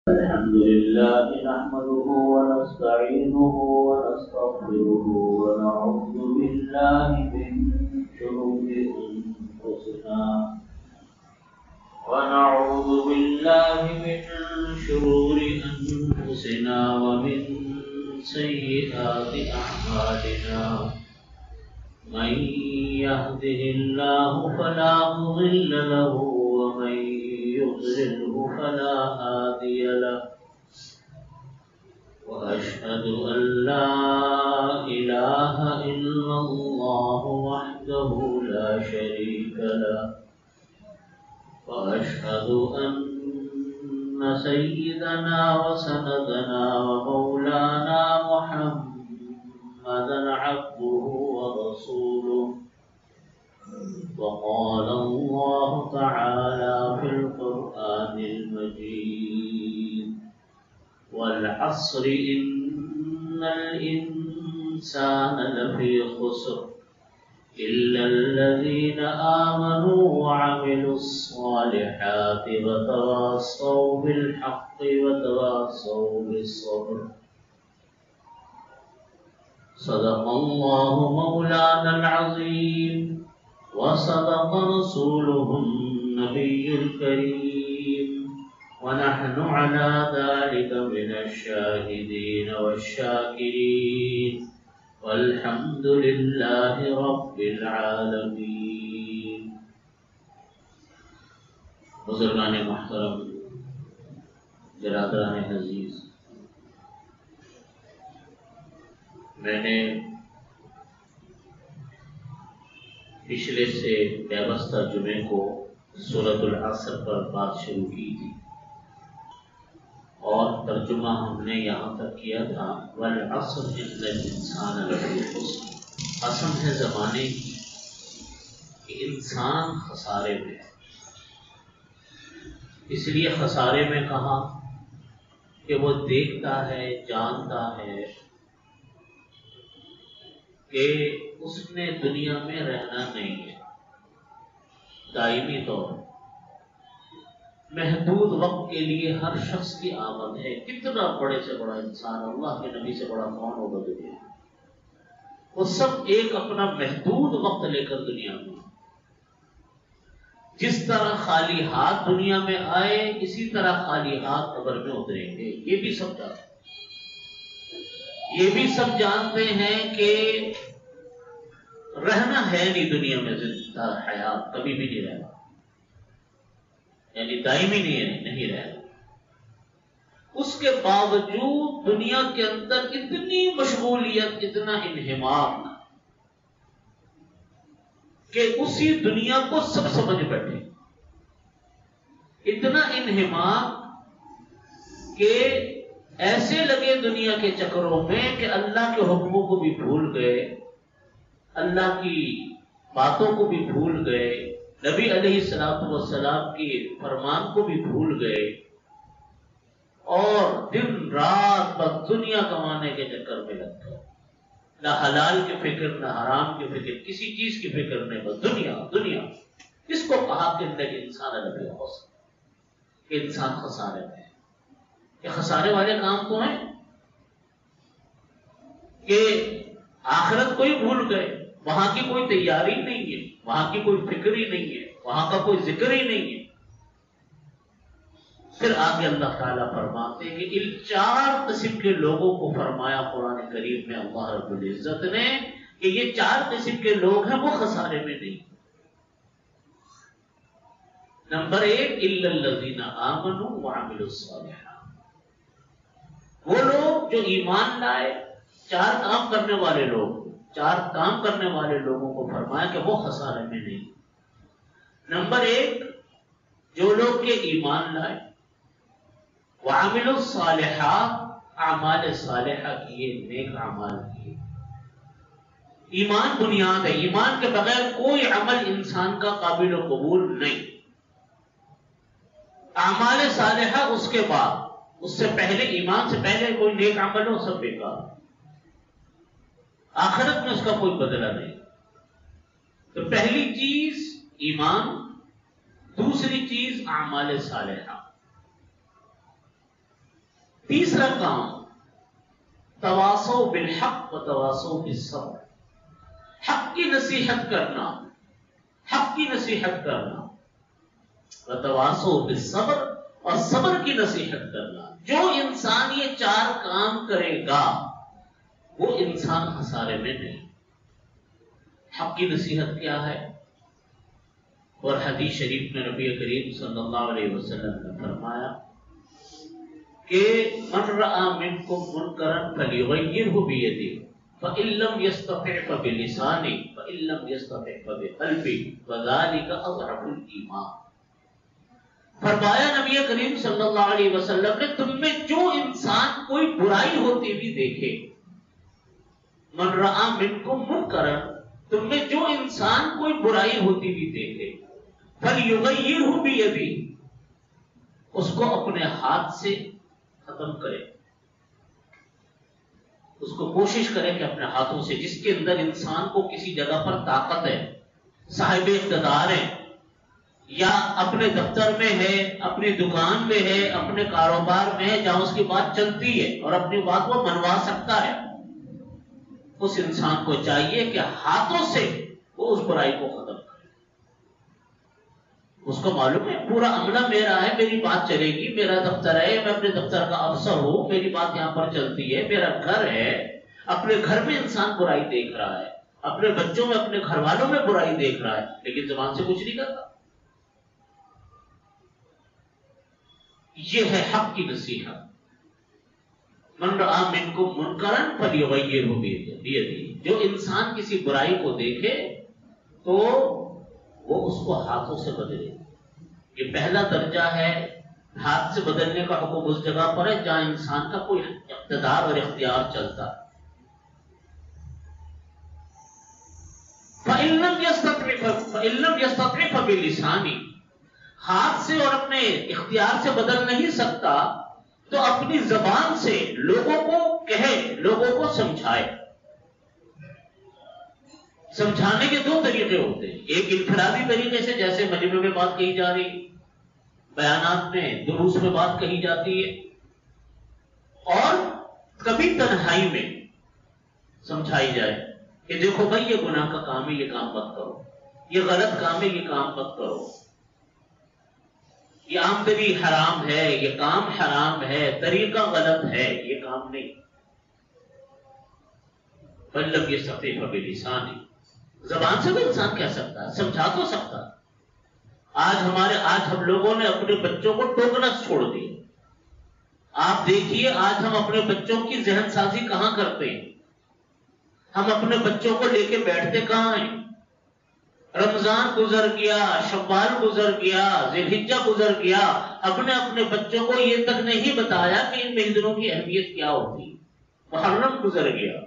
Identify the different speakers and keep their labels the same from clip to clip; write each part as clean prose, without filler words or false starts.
Speaker 1: الحمد لله نحمده ونستعينه ونستغفره ونعوذ بالله من شرور أنفسنا ومن سيئات أعمالنا من يهده الله فلا مضل له ومن يضلله فلا هادي له وأشهد أن لا إله إلا الله وحده لا شريك له وأشهد أن سيدنا وسندنا ومولانا محمدا عبده ورسوله وقال الله تعالى في القرآن المجيد والعصر إن الإنسان لفي خسر إلا الذين آمنوا وعملوا الصالحات وتواصوا بالحق وتواصوا بالصبر صدق الله مولانا العظيم وصدق رسوله النبي الكريم ونحن على ذلك من الشاهدين والشاكرين والحمد لله رب العالمين. بزرگان محترم، برادران عزیز، میں نے پچھلے سے پیوستہ جمعے کو سورۃ العصر پر بات شروع کی تھی اور ترجمہ ہم نے یہاں تک کیا تھا والعصر ان الانسان لفی خسر. قسم ہے زمانے کی کہ انسان خسارے میں ہے. اس لیے خسارے میں کہا کہ وہ دیکھتا ہے، جانتا ہے کہ اس نے دنیا میں رہنا نہیں ہے دائمی طور پر. محدود وقت کے لیے ہر شخص کی آمد ہے. کتنا بڑے سے بڑا انسان، اللہ کے نبی سے بڑا کون ہوگا دنیا میں؟ وہ سب ایک اپنا محدود وقت لے کر دنیا میں. جس طرح خالی ہاتھ دنیا میں آئے اسی طرح خالی ہاتھ قبر میں اتریں گے. یہ بھی سب جانتے ہیں. یہ بھی سب جانتے ہیں کہ رہنا ہے نہیں دنیا میں. زندہ حیات کبھی بھی نہیں رہنا، یعنی دائمی نہیں رہنا. اس کے باوجود دنیا کے اندر اتنی مشغولیت، اتنا انہمام کہ اسی دنیا کو سب سمجھ بیٹھے. اتنا انہمام کہ ایسے لگے دنیا کے چکروں میں کہ اللہ کے حکموں کو بھی بھول گئے، اللہ کی باتوں کو بھی بھول گئے، نبی علیہ السلام کی فرمان کو بھی بھول گئے اور دن رات بس دنیا کمانے کے چکر میں لگ گئے. نہ حلال کی فکر، نہ حرام کی فکر، کسی چیز کی فکر نہیں، بس دنیا دنیا. اس کو کہا کہ انسان لفی خسر، کہ انسان خسارے میں ہے. یہ خسارے والے کام تو ہیں کہ آخرت کو ہی بھول گئے، وہاں کی کوئی تیاری نہیں ہے، وہاں کی کوئی فکر ہی نہیں ہے، وہاں کا کوئی ذکر ہی نہیں ہے. پھر آگے اللہ تعالیٰ فرماتے ہیں کہ ان 4 قسم کے لوگوں کو فرمایا قرآن کریم میں اللہ رب العزت نے کہ یہ 4 قسم کے لوگ ہیں، وہ خسارے میں نہیں. نمبر 1 الا الذین آمنوا وعملوا الصالحات. وہ لوگ جو ایمان لائے، 4 کام کرنے والے لوگ، 4 کام کرنے والے لوگوں کو فرمایا کہ وہ خسارے میں نہیں. نمبر 1 جو لوگ کے ایمان لائے، وعملوا الصالحات، اعمال صالحہ کیے، نیک اعمال کیے. ایمان بنیاد ہے، ایمان کے بغیر کوئی عمل انسان کا قابل قبول نہیں. اعمال صالحہ اس کے بعد، اس سے پہلے، ایمان سے پہلے کوئی نیک عمل ہو سب بیکار، آخرت میں اس کا کوئی بدلہ نہیں. تو پہلی چیز ایمان، دوسری چیز اعمال صالحہ. تیسرا کام تواصو بالحق و تواصو بالصبر، حق کی نصیحت کرنا، حق کی نصیحت کرنا، و تواصو بالصبر، اور صبر کی نصیحت کرنا۔ جو انسان یہ چار کام کرے گا وہ انسان خسارے میں نہیں۔ حق کی نصیحت کیا ہے؟ اور حدیث شریف میں نبی کریم صلی اللہ علیہ وسلم نے فرمایا کہ من رأى منکم منکرا فلیغیرہ بیدہ فإن لم یستطع فبلسانہ فإن لم یستطع فبقلبہ وذلک اضعف الایمان۔ فرمایا نبی کریم صلی اللہ علیہ وسلم نے، تم میں جو انسان کوئی برائی ہوتی بھی دیکھے، من رأى منکم منکرا، تم میں جو انسان کوئی برائی ہوتی بھی دیکھے، فلیغیرہ بیدہ، اس کو اپنے ہاتھ سے ختم کرے، اس کو کوشش کرے کہ اپنے ہاتھوں سے، جس کے اندر انسان کو کسی جگہ پر طاقت ہے، صاحب اقتدار ہے، یا اپنے دفتر میں ہے، اپنی دکان میں ہے، اپنے کاروبار میں ہے، جہاں اس کی بات چلتی ہے اور اپنی بات وہ منوا سکتا ہے، اس انسان کو چاہیے کہ ہاتھوں سے وہ اس برائی کو ختم کرے۔ اس کو معلوم ہے پورا عملہ میرا ہے، میری بات چلے گی، میرا دفتر ہے، میں اپنے دفتر کا افسر ہوں، میری بات یہاں پر چلتی ہے، میرا گھر ہے، اپنے گھر میں انسان برائی دیکھ رہا ہے، اپنے بچوں میں، اپنے گھر والوں میں برائی دیکھ رہا ہے، لیکن زبان سے کچھ نہیں کرتا۔ یہ ہے حق کی نصیحت۔ من رأى منکم منکرا فلیغیرہ بیدہ، جو انسان کسی برائی کو دیکھے تو وہ اس کو ہاتھوں سے بدلے۔ یہ پہلا درجہ ہے، ہاتھ سے بدلنے کا حکم اس جگہ پر ہے جہاں انسان کا کوئی اقتدار اور اختیار چلتا ہے۔ فَإِن لَّمْ يَسْتَطِعْ فَبِلِسَانِهِ، ہاتھ سے اور اپنے اختیار سے بدل نہیں سکتا تو اپنی زبان سے لوگوں کو کہے، لوگوں کو سمجھائے۔ سمجھانے کے دو طریقے ہوتے ہیں، ایک انفرادی طریقے سے، جیسے مجمع میں بات کہی جا رہی، بیانات میں، دروس میں بات کہی جاتی ہے، اور کبھی تنہائی میں سمجھائی جائے کہ دیکھو بھائی یہ گناہ کا کام ہے، یہ کام مت کرو، یہ غلط کام ہے، یہ کام مت کرو، یہ آمدنی حرام ہے، یہ کام حرام ہے، طریقہ غلط ہے، یہ کام نہیں۔ بلب یہ سفید بلسان ہے، زبان سے بھی انسان کہہ سکتا ہے، سمجھا تو سکتا ہے۔ آج ہم لوگوں نے اپنے بچوں کو ٹوکنا چھوڑ دیا۔ آپ دیکھیے آج ہم اپنے بچوں کی ذہن سازی کہاں کرتے ہیں؟ ہم اپنے بچوں کو لے کے بیٹھتے کہاں ہیں؟ رمضان گزر گیا، شوال گزر گیا، ذی الحجہ گزر گیا، اپنے بچوں کو یہ تک نہیں بتایا کہ ان مہینوں کی اہمیت کیا ہوتی۔ محرم گزر گیا،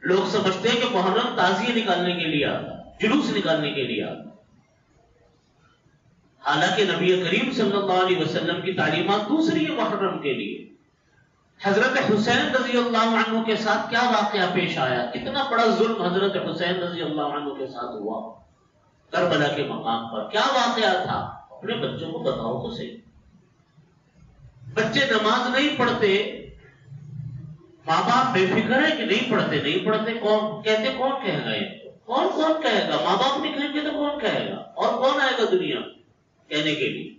Speaker 1: لوگ سمجھتے ہیں کہ محرم تعزیہ نکالنے کے لیے آتا، جلوس نکالنے کے لیے آتا، حالانکہ نبی کریم صلی اللہ علیہ وسلم کی تعلیمات دوسری ہے محرم کے لیے۔ حضرت حسین رضی اللہ عنہ کے ساتھ کیا واقعہ پیش آیا، کتنا بڑا ظلم حضرت حسین رضی اللہ عنہ کے ساتھ ہوا کربلا کے مقام پر، کیا واقعہ تھا؟ اپنے بچوں کو بتاؤ تو صحیح۔ بچے نماز نہیں پڑھتے، ماں باپ بے فکر ہے کہ نہیں پڑھتے، کون کہتے، کون کہے گا؟ کون کہے گا؟ ماں باپ نہیں کہیں گے تو کون کہے گا؟ اور کون آئے گا دنیا کہنے کے لیے؟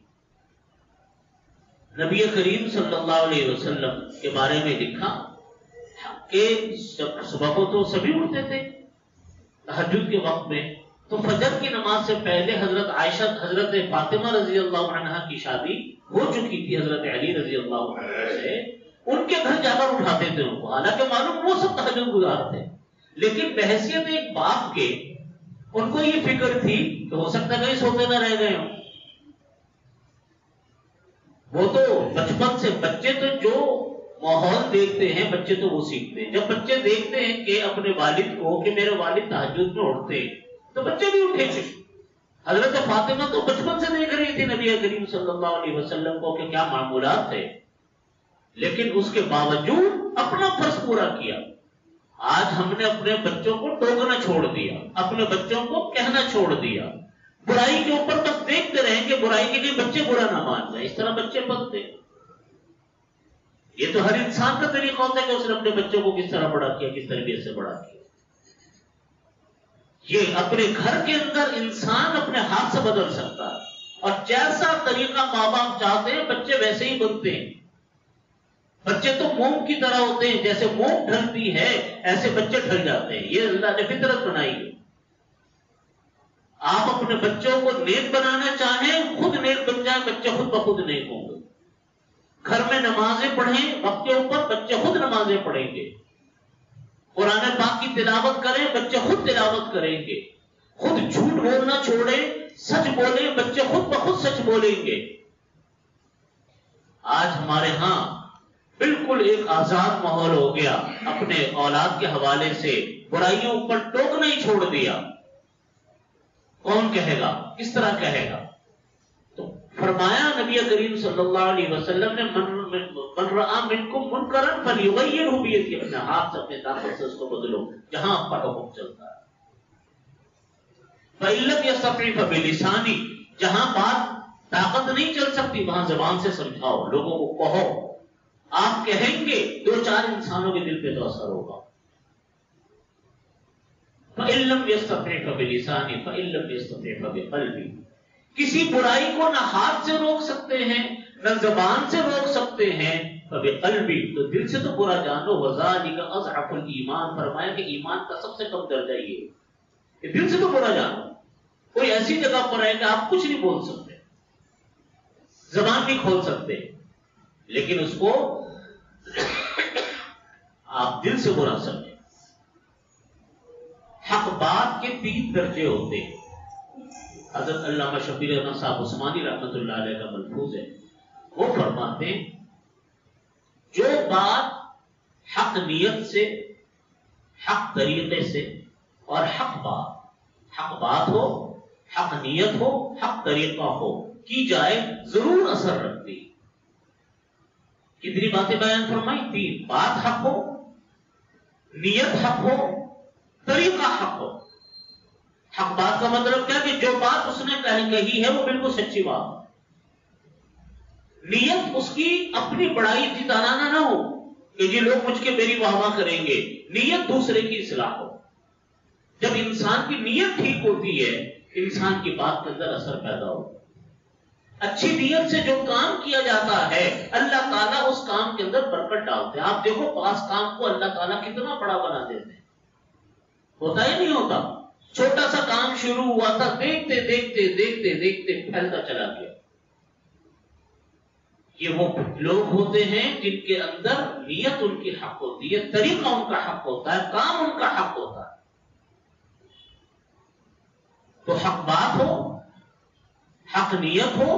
Speaker 1: نبی کریم صلی اللہ علیہ وسلم کے بارے میں لکھا کہ صبح کو تو سبھی اٹھتے تھے تہجد کے وقت میں، تو فجر کی نماز سے پہلے حضرت عائشہ، حضرت فاطمہ رضی اللہ عنہا کی شادی ہو چکی تھی حضرت علی رضی اللہ عنہ سے، ان کے گھر جا کر اٹھاتے تھے ان کو، حالانکہ معلوم وہ سب تہجد گزار تھے، لیکن بحیثیت ایک باپ کے ان کو یہ فکر تھی کہ ہو سکتا ہے کہیں سوتے نہ رہ گئے ہوں۔ وہ تو بچپن سے بچے تو جو ماحول دیکھتے ہیں بچے تو وہ سیکھتے ہیں۔ جب بچے دیکھتے ہیں کہ اپنے والد کو کہ میرے والد تہجد میں اٹھتے ہیں تو بچے بھی اٹھے تھے۔ حضرت فاطمہ تو بچپن سے دیکھ رہی تھی نبی کریم صلی اللہ علیہ وسلم کو کہ کیا معمولات تھے، لیکن اس کے باوجود اپنا فرض پورا کیا۔ آج ہم نے اپنے بچوں کو ٹوکنا چھوڑ دیا، اپنے بچوں کو کہنا چھوڑ دیا، برائی کے اوپر بس دیکھتے رہیں کہ برائی کے لیے بچے برا نہ مان جائیں، اس طرح بچے پلتے۔ یہ تو ہر انسان کا طریقہ ہوتا ہے کہ اس نے اپنے بچوں کو کس طرح بڑا کیا، کس تربیت سے بڑا کیا. یہ اپنے گھر کے اندر انسان اپنے ہاتھ سے بدل سکتا ہے، اور جیسا طریقہ ماں باپ چاہتے ہیں بچے ویسے ہی بنتے ہیں. بچے تو موم کی طرح ہوتے ہیں، جیسے موم ڈھلتی ہے ایسے بچے ڈھل جاتے ہیں. یہ اللہ نے فطرت بنائی ہے. آپ اپنے بچوں کو نیک بنانا چاہیں، خود نیک بن جائیں، بچے خود بخود نیک ہوں گے. گھر میں نمازیں پڑھیں وقت کے اوپر، بچے خود نمازیں پڑھیں گے. قرآن پاک کی تلاوت کریں، بچے خود تلاوت کریں گے. خود جھوٹ بولنا چھوڑیں، سچ بولیں، بچے خود بخود سچ بولیں گے. آج ہمارے ہاں بالکل ایک آزاد ماحول ہو گیا. اپنے اولاد کے حوالے سے برائیوں پر ٹوکنا ہی چھوڑ دیا. کون کہے گا، کس طرح کہے گا؟ تو فرمایا نبی کریم صلی اللہ علیہ وسلم نے من رآ منکم منکرا فلیغیرہ بیدہ، اپنے ہاتھ سے اپنے طاقت سے اس کو بدلو جہاں آپ کا حکم چلتا ہے. فإن لم يستطع فبلسانہ، جہاں بات طاقت نہیں چل سکتی وہاں زبان سے سمجھاؤ، لوگوں کو کہو. آپ کہیں گے دو چار انسانوں کے دل پہ تو اثر ہوگا. فإن لم يستطع فبلسانہ فإن لم يستطع فبقلبہ. کسی برائی کو نہ ہاتھ سے روک سکتے ہیں نہ زبان سے روک سکتے ہیں، فبقلبہ، تو دل سے تو برا جانو. وذالک اضعف الایمان، فرمایا کہ ایمان کا سب سے کم درجہ یہ ہے کہ دل سے تو برا جانو. کوئی ایسی جگہ پر ہے کہ آپ کچھ نہیں بول سکتے، زبان نہیں کھول سکتے، لیکن اس کو آپ دل سے برا سمجھیں. حق بات کے 3 درجے ہوتے ہیں. حضرت علامہ شبیر احمد صاحب عثمانی رحمۃ اللہ علیہ کا ملفوظ ہے. وہ فرماتے ہیں جو بات حق نیت سے، حق طریقے سے اور حق بات ہو، حق نیت ہو، حق طریقہ ہو کی جائے ضرور اثر رکھتی. کتنی باتیں بیان فرمائی؟ 3. بات حق ہو، نیت حق ہو، طریقہ حق ہو. حق بات کا مطلب کیا کہ جو بات اس نے کہی ہے وہ بالکل سچی بات. نیت اس کی اپنی بڑائی جتانا نہ ہو کہ جی لوگ مجھ کے میری واہ واہ کریں گے. نیت دوسرے کی اصلاح ہو. جب انسان کی نیت ٹھیک ہوتی ہے انسان کی بات کے اندر اثر پیدا ہو. اچھی نیت سے جو کام کیا جاتا ہے اللہ تعالیٰ اس کام کے اندر برکت ڈالتے ہیں. آپ دیکھو پاس کام کو اللہ تعالیٰ کتنا بڑا بنا دیتے ہیں. ہوتا ہی نہیں ہوتا. چھوٹا سا کام شروع ہوا تھا، دیکھتے دیکھتے دیکھتے دیکھتے پھیلتا چلا گیا. یہ وہ لوگ ہوتے ہیں جن کے اندر نیت ان کی حق ہوتی ہے، طریقہ ان کا حق ہوتا ہے، کام ان کا حق ہوتا ہے. تو حق بات ہو، حق نیت ہو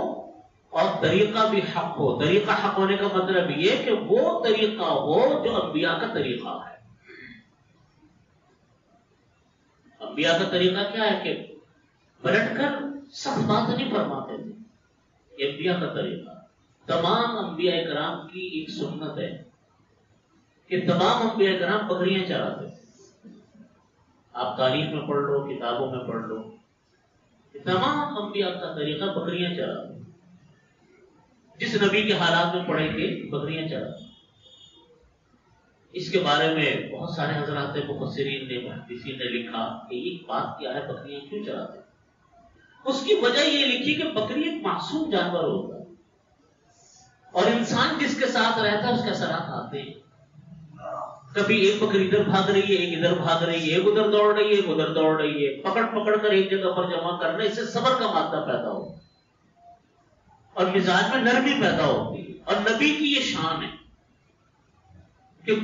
Speaker 1: اور طریقہ بھی حق ہو. طریقہ حق ہونے کا مطلب یہ کہ وہ طریقہ ہو جو انبیاء کا طریقہ ہے. انبیاء کا طریقہ کیا ہے کہ پلٹ کر سخت بات نہیں فرماتے تھے. یہ انبیاء کا طریقہ. تمام انبیاء کرام کی ایک سنت ہے کہ تمام انبیاء کرام بکریاں چراتے تھے. آپ تاریخ میں پڑھ لو، کتابوں میں پڑھ لو، تمام انبیاء کا طریقہ بکریاں چراتے. جس نبی کے حالات میں پڑھے گے بکریاں چراتے. اس کے بارے میں بہت سارے حضرات مفسرین نے، محدثین نے لکھا کہ یہ بات کیا ہے بکریاں کیوں چراتے. اس کی وجہ یہ لکھی کہ بکری ایک معصوم جانور ہوتا ہے اور انسان جس کے ساتھ رہتا ہے اس کے اثرات آتے ہیں. کبھی ایک بکری ادھر بھاگ رہی ہے، ایک ادھر بھاگ رہی ہے، ایک ادھر دوڑ رہی ہے، ایک ادھر دوڑ رہی ہے. پکڑ پکڑ کر ایک جگہ پر جمع کرنا، اس سے صبر کا مادہ پیدا ہو اور مزاج میں نرمی پیدا ہوتی ہے. اور نبی کی یہ شان ہے کہ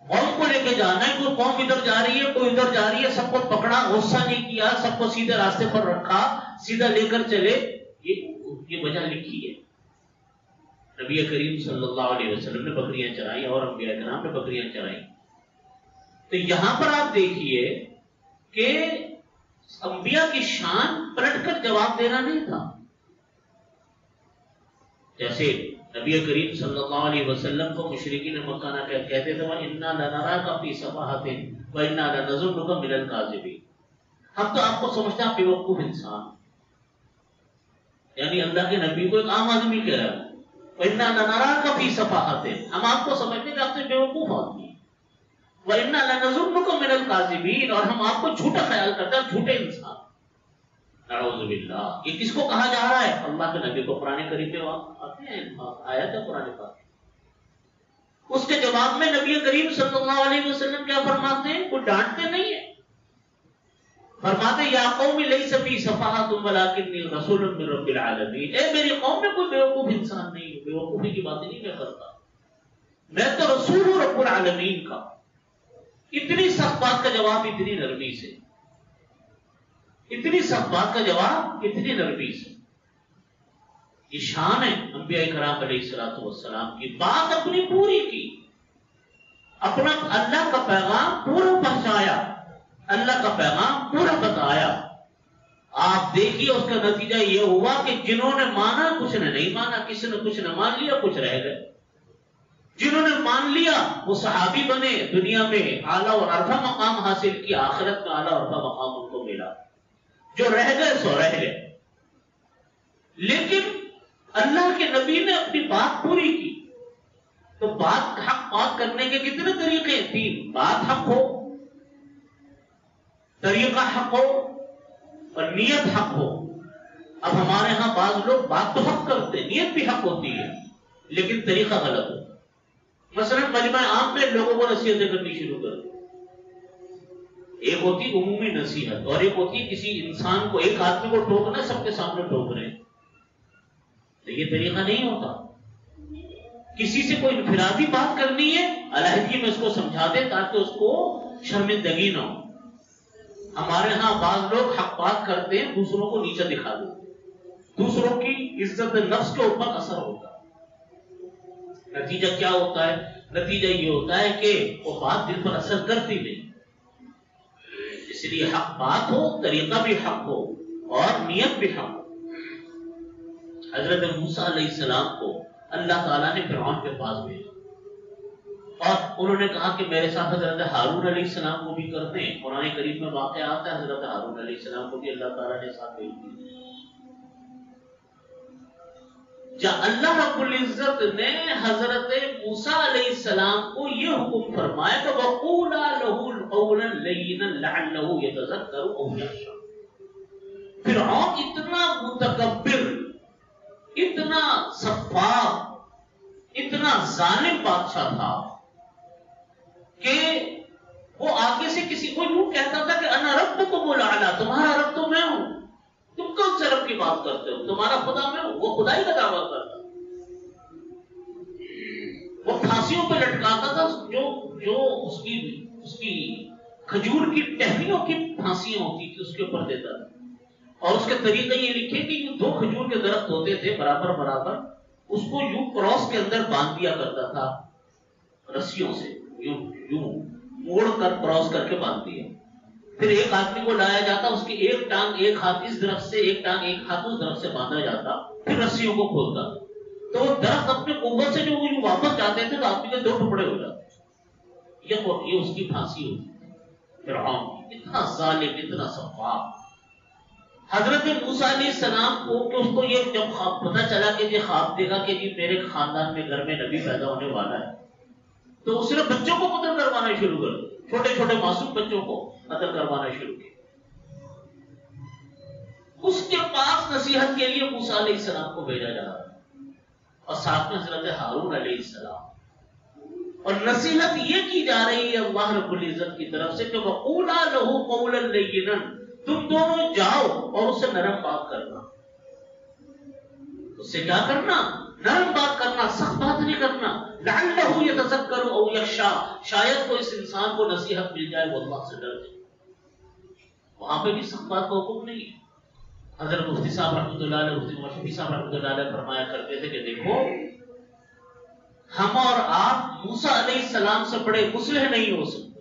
Speaker 1: قوم کو لے کے جانا ہے. کوئی قوم ادھر جا رہی ہے، کوئی ادھر جا رہی ہے، سب کو پکڑا، غصہ نہیں کیا، سب کو سیدھے راستے پر رکھا، سیدھا لے کر چلے. یہ وجہ لکھی ہے. نبی کریم صلی اللہ علیہ وسلم نے بکریاں چرائی اور انبیاء کرام نے بکریاں چرائی. تو یہاں پر آپ دیکھیے کہ انبیاء کی شان پلٹ کر جواب دینا نہیں تھا. جیسے نبی کریم صلی اللہ علیہ وسلم کو مشرکین مکہ نہ کہتے تھے وَإِنَّا لَنَرَاكَ فِي سَفَاهَةٍ وَإِنَّا لَنَظُنُّكَ مِنَ الْكَاذِبِينَ. ہم تو آپ کو سمجھتے ہیں بیوقوف انسان. یعنی اللہ کے نبی کو ایک عام آدمی کہہ رہا ہے وَإِنَّا لَنَرَاكَ فِي سَفَاهَةٍ، ہم آپ کو سمجھتے کہ آپ سے بیوقوف آدمی ہیں. وَإِنَّا لَنَظُنُّكُم مِّنَ الْكَاذِبِينَ، اور ہم آپ کو جھوٹا خیال کرتے ہیں، جھوٹے انسان. نعوذ باللہ. یہ کس کو کہا جا رہا ہے؟ اللہ کے نبی کو. قرآن کریم میں آتے ہیں آیت ہے قرآن پاک. اس کے جواب میں نبی کریم صلی اللہ علیہ وسلم کیا فرماتے ہیں؟ وہ ڈانٹتے نہیں ہیں. فرماتے یا قوم لیس فی سفاہۃ ولکن رسول من رب العالمین، اے میری قوم میں کوئی بیوقوف انسان نہیں ہے، بیوقوفی کی باتیں نہیں میں کرتا، میں تو رسول ہوں رب العالمین کا. اتنی سخت بات کا جواب اتنی نرمی سے، اتنی سخت بات کا جواب اتنی نرمی سے. یہ شان ہے انبیاء کرام علیہ الصلوۃ والسلام کی. بات اپنی پوری کی، اپنا اللہ کا پیغام پورا پہنچایا، اللہ کا پیغام پورا بتایا. آپ دیکھیے اس کا نتیجہ یہ ہوا کہ جنہوں نے مانا کچھ نے نہیں مانا، کسی نے کچھ نہ مان لیا، کچھ رہ گئے. جنہوں نے مان لیا وہ صحابی بنے، دنیا میں اعلیٰ اور عرفہ مقام حاصل کیا، آخرت میں اعلیٰ اور عرفہ مقام ان کو ملا. جو رہ گئے سو رہ گئے. لیکن اللہ کے نبی نے اپنی بات پوری کی. تو بات حق بات کرنے کے کتنے طریقے ہیں؟ 3. بات حق ہو، طریقہ حق ہو، اور نیت حق ہو. اب ہمارے ہاں بعض لوگ بات تو حق کرتے، نیت بھی حق ہوتی ہے، لیکن طریقہ غلط ہو. مثلا مجمع عام میں لوگوں کو نصیحتیں کرنی شروع کر دی. ایک ہوتی عمومی نصیحت، اور ایک ہوتی کسی انسان کو، ایک آدمی کو ٹوکنا، سب کے سامنے ٹوک رہے ہیں. تو یہ طریقہ نہیں ہوتا. کسی سے کوئی انفرادی بات کرنی ہے، علیحدگی میں اس کو سمجھا دے تاکہ اس کو شرمندگی نہ ہو. ہمارے ہاں بعض لوگ حق بات کرتے ہیں، دوسروں کو نیچا دکھا دیتے، دوسروں کی عزت نفس کے اوپر اثر ہوتا ہے. نتیجہ کیا ہوتا ہے؟ نتیجہ یہ ہوتا ہے کہ وہ بات دل پر اثر کرتی نہیں. اس لیے حق بات ہو، طریقہ بھی حق ہو، اور نیت بھی حق ہو. حضرت موسیٰ علیہ السلام کو اللہ تعالیٰ نے فرعون کے پاس بھیجا، اور انہوں نے کہا کہ میرے ساتھ حضرت ہارون علیہ السلام کو بھی کر دیں. قرآن کریم میں واقعہ آتا ہے حضرت ہارون علیہ السلام کو بھی اللہ تعالیٰ نے ساتھ بھیج دیا. جب اللہ رب العزت نے حضرت موسیٰ علیہ السلام کو یہ حکم فرمایا کہ وَقُولَا لَهُ قَوْلًا لَيِّنًا لَعَلَّهُ يَتَذَكَّرُ أَوْ يَخْشَىٰ. فرعون اتنا متکبر، اتنا سفاک، اتنا ظالم بادشاہ تھا کہ وہ آگے سے کسی کو یوں کہتا تھا کہ انا ربکم الاعلی، تمہارا رب تو میں ہوں، تم کون سے رب کی بات کرتے ہو، تمہارا خدا میں ہوں. وہ خدائی کا دعویٰ کرتا. وہ پھانسیوں پہ لٹکاتا تھا، جو اس کی کھجور کی ٹہنیوں کی پھانسیاں ہوتی تھی اس کے اوپر دیتا تھا. اور اس کے طریقے یہ لکھے کہ یہ 2 کھجور کے درخت ہوتے تھے برابر برابر، اس کو یوں کراس کے اندر باندھ دیا کرتا تھا رسیوں سے، یوں موڑ کر کراس کر کے باندھ دیا. پھر ایک آدمی کو لایا جاتا، اس کی ایک ٹانگ ایک ہاتھ اس درخت سے، ایک ٹانگ ایک ہاتھ اس درخت سے باندھا جاتا، پھر رسیوں کو کھولتا. تو وہ درخت اپنے قوت سے جو واپس جاتے تھے تو آدمی کے 2 ٹکڑے ہو جاتے. یہ اس کی پھانسی ہوتی. فرعون اتنا ظالم، اتنا سفاک. حضرت موسیٰ علیہ السلام کو کہ اس کو یہ جب پتہ چلا کہ یہ خواب دیکھا کہ جی میرے خاندان میں گھر میں نبی پیدا ہونے والا ہے، تو اس نے بچوں کو قتل کروانا شروع کر دیا. چھوٹے چھوٹے معصوم بچوں کو قتل کروانا شروع کیا. اس کے پاس نصیحت کے لیے موسیٰ علیہ السلام کو بھیجا جا رہا ہے، اور ساتھ میں حضرت ہارون علیہ السلام. اور نصیحت یہ کی جا رہی ہے اللہ رب العزت کی طرف سے کہ وَقُولَا لَهُ قَوْلًا لَيِّنًا، تم دونوں جاؤ اور اس سے نرم بات کرنا. اس سے کیا کرنا؟ نرم بات کرنا، سخت بات نہیں کرنا. لَعَلَّهُ يَتَذَكَّرُ أَوْ يَخْشَىٰ، شاید کو اس انسان کو نصیحت مل جائے، وہ اللہ سے ڈر جائے. وہاں پہ بھی سخت بات کا حکم نہیں ہے. حضرت مفتی صاحب رحمۃ اللہ علیہ، مفتی مشفی صاحب رحمۃ اللہ علیہ فرمایا کرتے تھے کہ دیکھو، ہم اور آپ موسیٰ علیہ السلام سے بڑے مصلح نہیں ہو سکتے،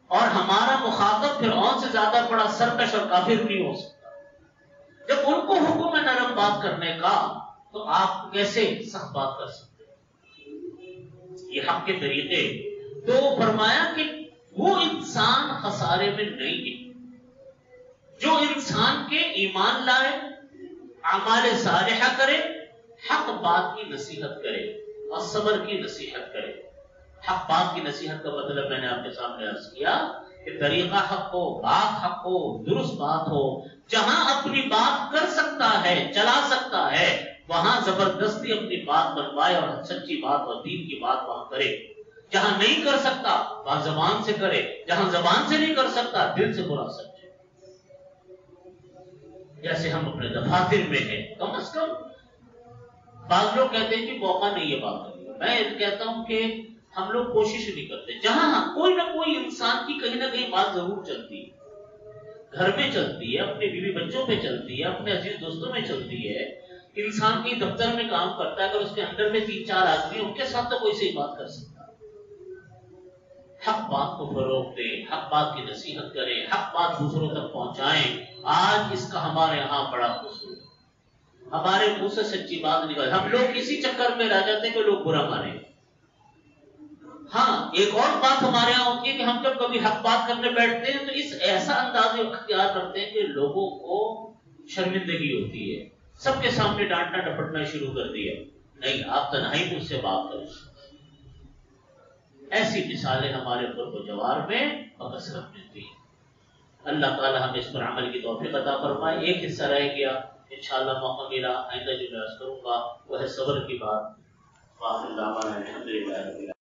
Speaker 1: اور ہمارا مخاطب فرعون سے زیادہ بڑا سرکش اور کافر نہیں ہو سکتا. جب ان کو حکم ہے نرم بات کرنے کا، تو آپ کیسے سخت بات کر سکتے؟ یہ حق کے طریقے. تو فرمایا کہ وہ انسان خسارے میں نہیں ہے جو انسان کے ایمان لائے، اعمال صالحہ کرے، حق بات کی نصیحت کرے اور صبر کی نصیحت کرے. حق بات کی نصیحت کا مطلب میں نے آپ کے سامنے عرض کیا کہ طریقہ حق ہو، بات حق ہو، درست بات ہو. جہاں اپنی بات کر سکتا ہے، چلا سکتا ہے، وہاں زبردستی اپنی بات بنوائے اور سچی بات اور دین کی بات وہاں کرے. جہاں نہیں کر سکتا وہاں زبان سے کرے، جہاں زبان سے نہیں کر سکتا دل سے برا سمجھے. جیسے ہم اپنے دفاتر میں ہیں، کم از کم بعض لوگ کہتے ہیں کہ موقع نہیں ہے بات کرنے کا. میں کہتا ہوں کہ ہم لوگ کوشش نہیں کرتے. جہاں کوئی نہ کوئی انسان کی کہیں نہ کہیں بات ضرور چلتی ہے، گھر میں چلتی ہے، اپنے بیوی بچوں پہ چلتی ہے، اپنے عزیز دوستوں میں چلتی ہے. انسان کی دفتر میں کام کرتا ہے، اگر اس کے اندر میں 3-4 آدمی ان کے ساتھ تو کوئی صحیح بات کر سکتا. حق بات کو فروغ دیں، حق بات کی نصیحت کریں، حق بات دوسروں تک پہنچائیں. آج اس کا ہمارے ہاں بڑا قصور ہے. ہمارے منہ سے سچی بات نکل، ہم لوگ اسی چکر میں رہ جاتے ہیں کہ لوگ برا مانیں. ہاں ایک اور بات ہمارے یہاں ہوتی ہے کہ ہم جب کبھی حق بات کرنے بیٹھتے ہیں تو اس ایسا انداز اختیار کرتے ہیں کہ لوگوں کو شرمندگی ہوتی ہے. سب کے سامنے ڈانٹنا ڈپٹنا شروع کر دیا. نہیں، آپ تنہائی مجھ سے بات کریں. ایسی مثالیں ہمارے قرب و جوار میں بکثرت ملتی ہیں. اللہ تعالی ہمیں اس پر عمل کی توفیق عطا فرمائے. ایک حصہ رہ گیا، انشاءاللہ موقع ملا آئندہ جو میں عرض کروں گا وہ ہے صبر کی بات. واخر دعوانا الحمدللہ.